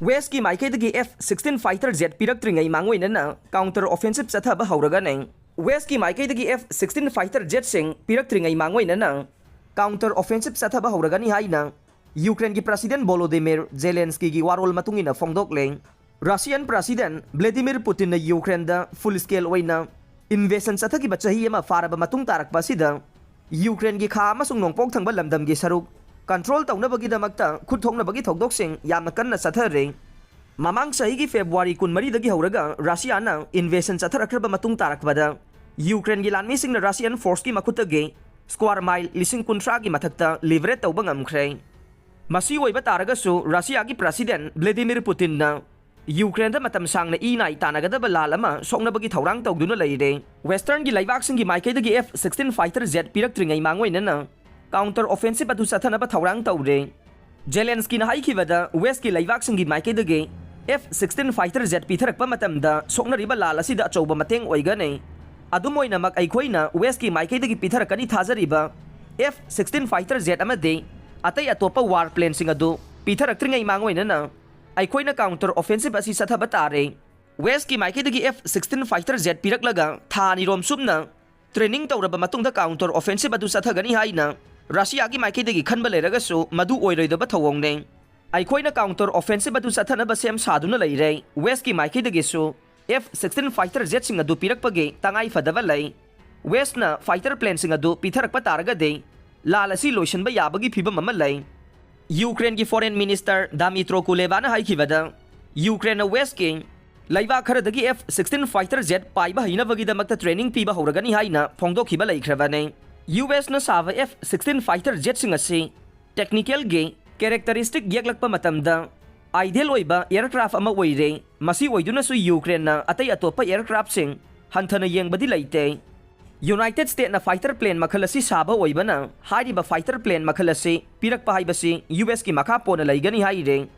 West ki Maikeidagi F-16 fighter jet Piraktringei Mangoinana counter offensive Chathaba Houragani. West ki Maikeidagi F-16 fighter jet sing Piraktringei Mangoinana counter offensive Chathaba Houragani haina Ukraine ki President Volodymyr Zelensky ki warol matungina phongdokleng Russian President Vladimir Putin na Ukraine da full scale oina invasion chathaki bachahi ama faraba matung tarakpa sida Ukraine ki kha amasung nongpok thangba lamdam gi saruk control taunabagi damakta khutthongnabagi thokdoksing yamna kanna chathare mamang sahi gi February 13 dagi horaga Russia na invasion chatharakraba matung tarakbada Ukraine gi lanmi sing na Russian force ki makhutagi square mile lising kuntra gi mathakta liberate tawba ngamkhre masi oiba taragasu Russia gi President Vladimir Putin na Ukraine da matam sang na inai tanagadaba lalama soknabagi thorang tawduna leire Western gi laibak sing gi Maikeidagi F-16 fighter jet Piraktringei Mangoinana counter offensive atu sathanaba thorang tawre Zelensky na haikibada West ki laibak sing gi Maikeidagi F-16 fighter jet pitharakpa matamda soknariba lal asida achouba mateng oigane adumoina mak aikhoina West ki Maikeidagi pitharakani thajariba F-16 fighter jet amade atai atopa war plane sing adu Piraktringei Mangoinana aikhoina counter offensive asi sathaba tare West ki Maikeidagi F-16 fighter jet piraklaga thani rom subna training tawraba matungda counter offensive adu sathagani haina Russia ki Maikeidagi khanba leragasu madu oiroidaba thawongne aikhoina counter offensive adu sathanaba sem saduna leire West ki Maikeidagi su F-16 fighter jet sing adu pirakpage tangai fadaba lei West na fighter plane sing adu pitharakpa taragade lalasi loisanba yabagi phibam ama lei Ukraine ki foreign minister Dmytro Kuleba na haikibada Ukraine na West ki laiba kharadagi F-16 fighter jet paiba hinabagi damakta training piba Houragani haina phongdokhiba leikhrabane US na sava F-16 fighter jet sing asi technical ge characteristic yaklakpa matamda ideal oiba aircraft ama oire masi oiduna su Ukraine na atai atopa aircraft sing hanthana yengbadi leite United States na fighter plane makhalasi saba oibana hariba fighter plane makhalasi pirakpa haibasi US ki makha pona laigani haire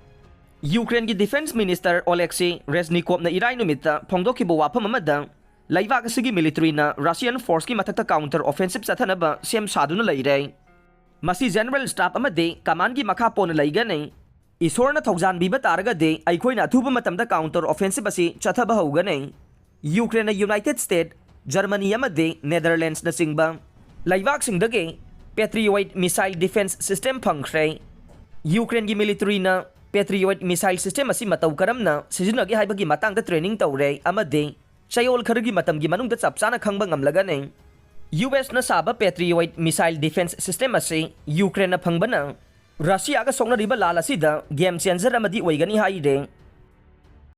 Ukraine ki defense minister Oleksiy Reznikov na irai numita phongdokhiba wafam amada laibak asigi military na Russian force ki mathakta counter offensive sathanaba sem saduna leire masi general staff amade command ki makha pona laigani isorna thogjan biba taraga de aikhoina thuba matamda counter offensive asi chathaba hogane Ukraine na United States Germany amade Netherlands na singba laibak singdage Patriot missile defense system phangkhre Ukraine gi military na Patriot missile system asi mataw karamna sijinagi haibagi matangda training tawre amade chayol kharagi matamgi manungda chapchana khangba ngamlagane US na saba Patriot missile defense system asi Ukraine na phangbana Russia ga sokna riba lala sida game changer amadi oigani haide